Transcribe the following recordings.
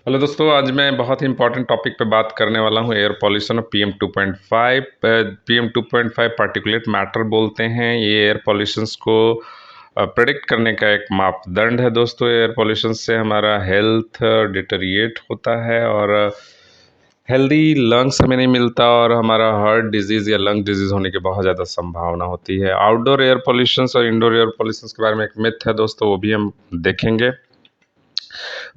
Hello दोस्तों, आज मैं बहुत ही इंपॉर्टेंट टॉपिक पे बात करने वाला हूँ। एयर पॉल्यूशन और PM2.5। PM2.5 पार्टिकुलेट मैटर बोलते हैं। ये एयर पॉल्यूशंस को प्रेडिक्ट करने का एक मापदंड है दोस्तों। एयर पॉल्यूशन से हमारा हेल्थ डिटेरिएट होता है और हेल्दी लंग्स हमें नहीं मिलता और हमारा हार्ट डिजीज़ या लंग डिजीज़ होने की बहुत ज़्यादा संभावना होती है। आउटडोर एयर पॉल्यूशंस और इंडोर एयर पॉल्यूशंस के बारे में एक मिथ है दोस्तों, वो भी हम देखेंगे।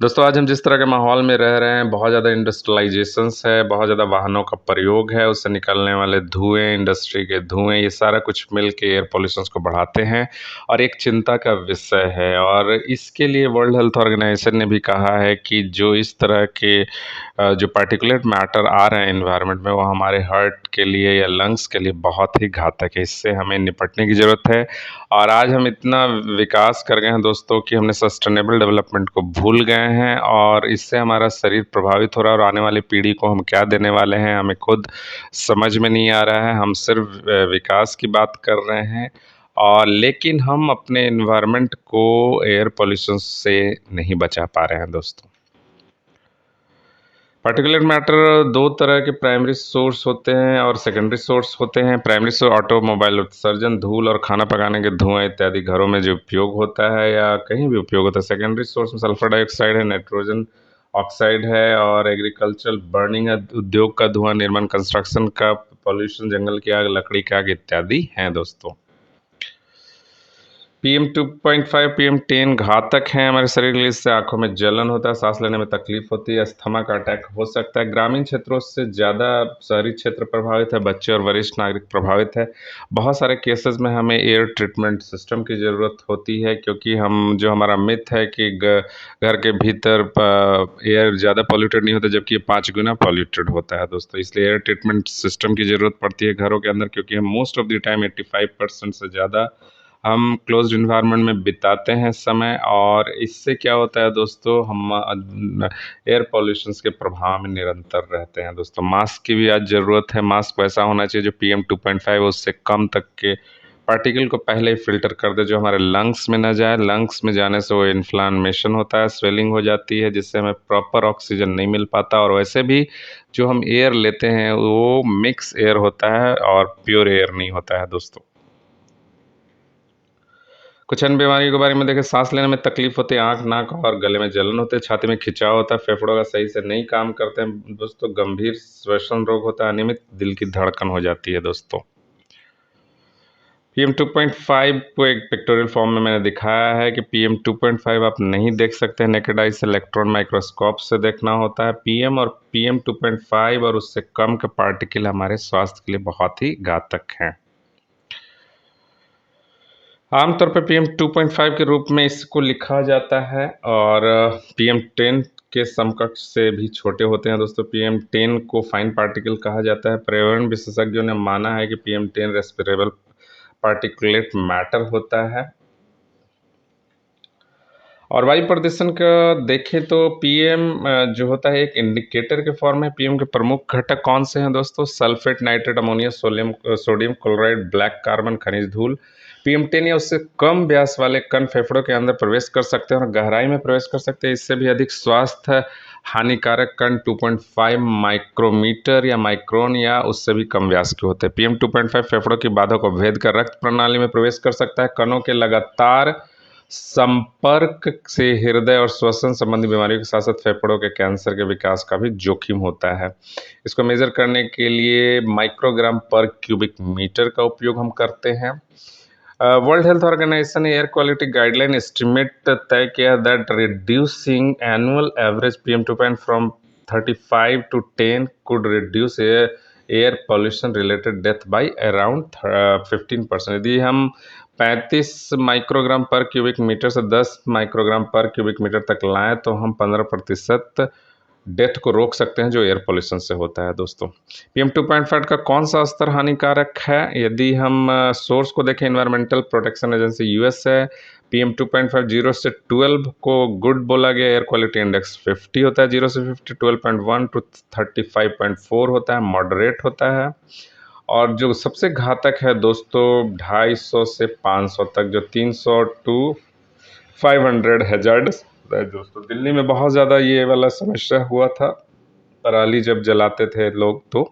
दोस्तों, आज हम जिस तरह के माहौल में रह रहे हैं, बहुत ज़्यादा इंडस्ट्रियलाइजेशंस है, बहुत ज़्यादा वाहनों का प्रयोग है, उससे निकलने वाले धुएँ, इंडस्ट्री के धुएँ, ये सारा कुछ मिल के एयर पॉल्यूशंस को बढ़ाते हैं और एक चिंता का विषय है। और इसके लिए वर्ल्ड हेल्थ ऑर्गेनाइजेशन ने भी कहा है कि जो इस तरह के जो पार्टिकुलेट मैटर आ रहे हैं एनवायरनमेंट में, वो हमारे हार्ट के लिए या लंग्स के लिए बहुत ही घातक है। इससे हमें निपटने की ज़रूरत है। और आज हम इतना विकास कर गए हैं दोस्तों कि हमने सस्टेनेबल डेवलपमेंट को भूल गए हैं और इससे हमारा शरीर प्रभावित हो रहा है और आने वाली पीढ़ी को हम क्या देने वाले हैं, हमें खुद समझ में नहीं आ रहा है। हम सिर्फ विकास की बात कर रहे हैं और लेकिन हम अपने एनवायरनमेंट को एयर पोल्यूशन से नहीं बचा पा रहे हैं दोस्तों। पार्टिकुलेट मैटर दो तरह के प्राइमरी सोर्स होते हैं और सेकेंडरी सोर्स होते हैं। प्राइमरी सोर्स ऑटोमोबाइल उत्सर्जन, धूल और खाना पकाने के धुआं इत्यादि घरों में जो उपयोग होता है या कहीं भी उपयोग होता है। सेकेंडरी सोर्स में सल्फर डाइऑक्साइड है, नाइट्रोजन ऑक्साइड है और एग्रीकल्चरल बर्निंग उद्योग का धुआं, निर्माण कंस्ट्रक्शन का पॉल्यूशन, जंगल की आग, लकड़ी की आग इत्यादि हैं दोस्तों। PM2.5 PM10 घातक हैं हमारे शरीर के लिए। इससे आंखों में जलन होता है, सांस लेने में तकलीफ होती है, अस्थमा का अटैक हो सकता है। ग्रामीण क्षेत्रों से ज़्यादा शहरी क्षेत्र प्रभावित है, बच्चे और वरिष्ठ नागरिक प्रभावित है। बहुत सारे केसेस में हमें एयर ट्रीटमेंट सिस्टम की ज़रूरत होती है क्योंकि हम जो हमारा मिथ है कि घर के भीतर एयर ज़्यादा पॉल्यूटेड नहीं होता, जबकि ये 5 गुना पॉल्यूटेड होता है दोस्तों। इसलिए एयर ट्रीटमेंट सिस्टम की ज़रूरत पड़ती है घरों के अंदर, क्योंकि हम मोस्ट ऑफ द टाइम 85% से ज़्यादा हम क्लोज्ड इन्वायरमेंट में बिताते हैं समय। और इससे क्या होता है दोस्तों, हम एयर पॉल्यूशन के प्रभाव में निरंतर रहते हैं दोस्तों। मास्क की भी आज ज़रूरत है। मास्क वैसा होना चाहिए जो PM2.5 उससे कम तक के पार्टिकल को पहले ही फिल्टर कर दे, जो हमारे लंग्स में ना जाए। लंग्स में जाने से वो इन्फ्लामेशन होता है, स्वेलिंग हो जाती है, जिससे हमें प्रॉपर ऑक्सीजन नहीं मिल पाता। और वैसे भी जो हम एयर लेते हैं वो मिक्स एयर होता है और प्योर एयर नहीं होता है दोस्तों। कुछ अन्य बीमारियों के बारे में देखें। सांस लेने में तकलीफ होती है, आँख, नाक और गले में जलन होते हैं, छाती में खिंचाव होता है, फेफड़ों का सही से नहीं काम करते हैं दोस्तों, गंभीर श्वसन रोग होता है, अनियमित दिल की धड़कन हो जाती है दोस्तों। PM2.5 को एक पिक्टोरियल फॉर्म में मैंने दिखाया है कि PM2.5 आप नहीं देख सकते हैं नेकेड आई से, इलेक्ट्रॉन माइक्रोस्कोप से देखना होता है। PM और PM2.5 और उससे कम के पार्टिकल हमारे स्वास्थ्य के लिए बहुत ही घातक हैं। आमतौर पर PM2.5 के रूप में इसको लिखा जाता है और PM10 के समकक्ष से भी छोटे होते हैं दोस्तों। PM10 को फाइन पार्टिकल कहा जाता है। पर्यावरण विशेषज्ञों ने माना है कि PM10 रेस्पिरेबल पार्टिकुलेट मैटर होता है। और वायु प्रदूषण का देखें तो PM जो होता है एक इंडिकेटर के फॉर्म में। PM के प्रमुख घटक कौन से हैं दोस्तों? Sulphate, nitrate, ammonia, sodium chloride, black carbon, खनिज धूल। PM10 या उससे कम व्यास वाले कण फेफड़ों के अंदर प्रवेश कर सकते हैं और गहराई में प्रवेश कर सकते हैं। इससे भी अधिक स्वास्थ्य हानिकारक कण 2.5 माइक्रोमीटर या माइक्रोन या उससे भी कम व्यास के होते हैं। PM2.5 फेफड़ों की बाधा को भेद कर रक्त प्रणाली में प्रवेश कर सकता है। कणों के लगातार संपर्क से हृदय और श्वसन संबंधी बीमारियों के साथ साथ फेफड़ों के कैंसर के विकास का भी जोखिम होता है। इसको मेजर करने के लिए माइक्रोग्राम पर क्यूबिक मीटर का उपयोग हम करते हैं। वर्ल्ड हेल्थ ऑर्गेनाइजेशन ने एयर क्वालिटी गाइडलाइन एस्टिमेट तय किया that reducing annual average PM2.5 from 35 to 10 could reduce air pollution related death by around 15%। यदि हम 35 माइक्रोग्राम पर क्यूबिक मीटर से 10 माइक्रोग्राम पर क्यूबिक मीटर तक लाएं तो हम 15% डेथ को रोक सकते हैं जो एयर पोल्यूशन से होता है दोस्तों। PM2.5 का कौन सा स्तर हानिकारक है? यदि हम सोर्स को देखें, एनवायरमेंटल प्रोटेक्शन एजेंसी US है। PM2.5 0 से 12 को गुड बोला गया। एयर क्वालिटी इंडेक्स 50 होता है, 0 से 50, 12.1 to 35.4 होता है, मॉडरेट होता है। और जो सबसे घातक है दोस्तों 250 से 500 तक, जो 300 to 500 हैजार्ड दोस्तों दिल्ली में बहुत ज़्यादा ये वाला समस्या हुआ था, पराली जब जलाते थे लोग तो।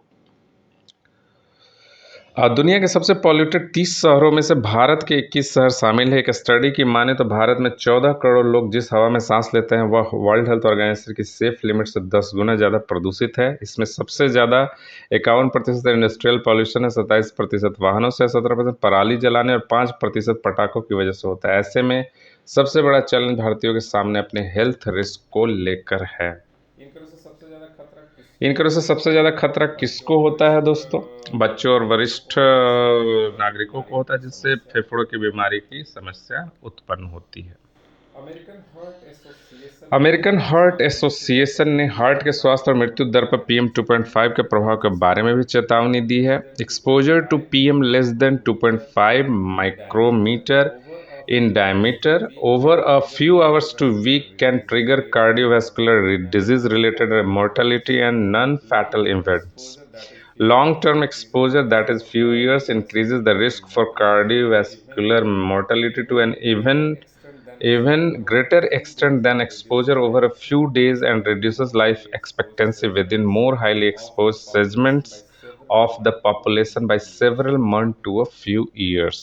दुनिया के सबसे पॉल्यूटेड 30 शहरों में से भारत के 21 शहर शामिल है। एक स्टडी की माने तो भारत में 14 करोड़ लोग जिस हवा में सांस लेते हैं वह वर्ल्ड हेल्थ ऑर्गेनाइजेशन की सेफ लिमिट से 10 गुना ज़्यादा प्रदूषित है। इसमें सबसे ज़्यादा 51% इंडस्ट्रियल पॉल्यूशन है, 27% वाहनों से, 17% पराली जलाने और 5% पटाखों की वजह से होता है। ऐसे में सबसे बड़ा चैलेंज भारतीयों के सामने अपने हेल्थ रिस्क को लेकर है। इन करों से सबसे ज़्यादा खतरा किसको होता है दोस्तों? बच्चों और वरिष्ठ नागरिकों को होता है, जिससे फेफड़ों की बीमारी की समस्या उत्पन्न होती है। अमेरिकन हार्ट एसोसिएशन ने हार्ट के स्वास्थ्य और मृत्यु दर पर पीएम 2.5 के प्रभाव के बारे में भी चेतावनी दी है। Exposure to PM less than 2.5 micrometre in diameter over a few hours to week can trigger cardiovascular disease related mortality and non-fatal events. Long-term exposure, that is few years, increases the risk for cardiovascular mortality to an even greater extent than exposure over a few days and reduces life expectancy within more highly exposed segments of the population by several months to a few years.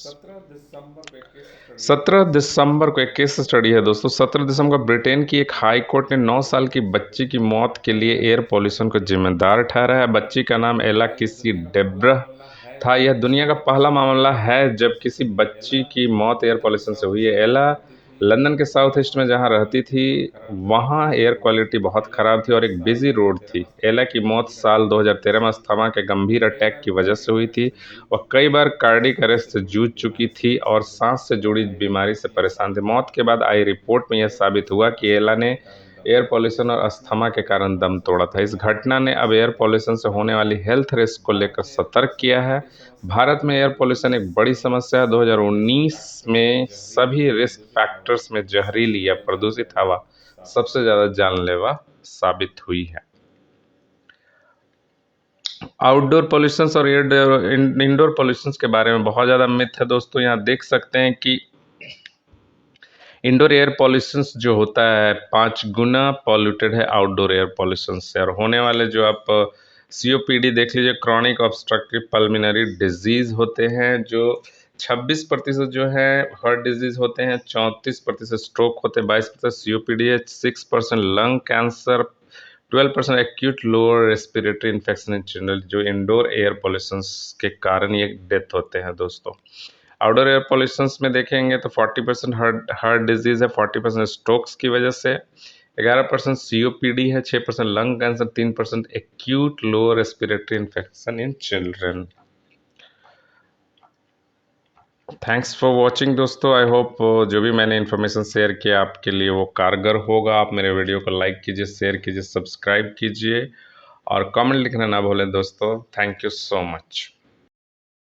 17 दिसंबर को एक case study है दोस्तों। 17 दिसंबर को Britain की एक high court ने 9 साल की बच्ची की मौत के लिए एयर पॉल्यूशन को जिम्मेदार ठहराया है। बच्ची का नाम एला किसी डेब्रा था। यह दुनिया का पहला मामला है जब किसी बच्ची की मौत एयर पॉल्यूशन से हुई है। एला लंदन के साउथ ईस्ट में जहां रहती थी वहां एयर क्वालिटी बहुत खराब थी और एक बिजी रोड थी। एला की मौत साल 2013 में अस्थमा के गंभीर अटैक की वजह से हुई थी। वह कई बार कार्डियक अरेस्ट से जूझ चुकी थी और सांस से जुड़ी बीमारी से परेशान थी। मौत के बाद आई रिपोर्ट में यह साबित हुआ कि एला ने एयर पॉल्यूशन और अस्थमा के कारण दम तोड़ा था। इस घटना ने अब एयर पॉल्यूशन से होने वाली हेल्थ रिस्क को लेकर सतर्क किया है। भारत में एयर पॉल्यूशन एक बड़ी समस्या है। 2019 में सभी रिस्क फैक्टर्स में जहरीली या प्रदूषित हवा सबसे ज्यादा जानलेवा साबित हुई है। आउटडोर पॉल्यूशन और इंडोर पॉल्यूशन के बारे में बहुत ज़्यादा मिथ है दोस्तों। यहाँ देख सकते हैं कि इंडोर एयर पॉल्यूशन जो होता है 5 गुना पॉल्यूटेड है आउटडोर एयर पॉल्यूशन से। और होने वाले जो आप COPD देख लीजिए, क्रॉनिक ऑब्स्ट्रक्टिव पल्मिनरी डिजीज होते हैं, जो 26% जो है हार्ट डिजीज होते हैं, 34% स्ट्रोक होते हैं, 22% COPD है, 6% lung cancer, 12% acute lower respiratory infection in children, जो इंडोर एयर पॉल्यूशन के कारण ये डेथ होते हैं दोस्तों। आउटडोर एयर पॉल्यूशन में देखेंगे तो 40% हार्ट डिजीज है, 40% स्ट्रोक्स की वजह से, 11% COPD है, 6% lung cancer, 3% acute lower respiratory infection in children. Thanks for watching दोस्तों। आई होप जो भी मैंने इन्फॉर्मेशन शेयर किया आपके लिए वो कारगर होगा। आप मेरे वीडियो को लाइक कीजिए, शेयर कीजिए, सब्सक्राइब कीजिए और कमेंट लिखना ना भूलें दोस्तों। Thank you so much.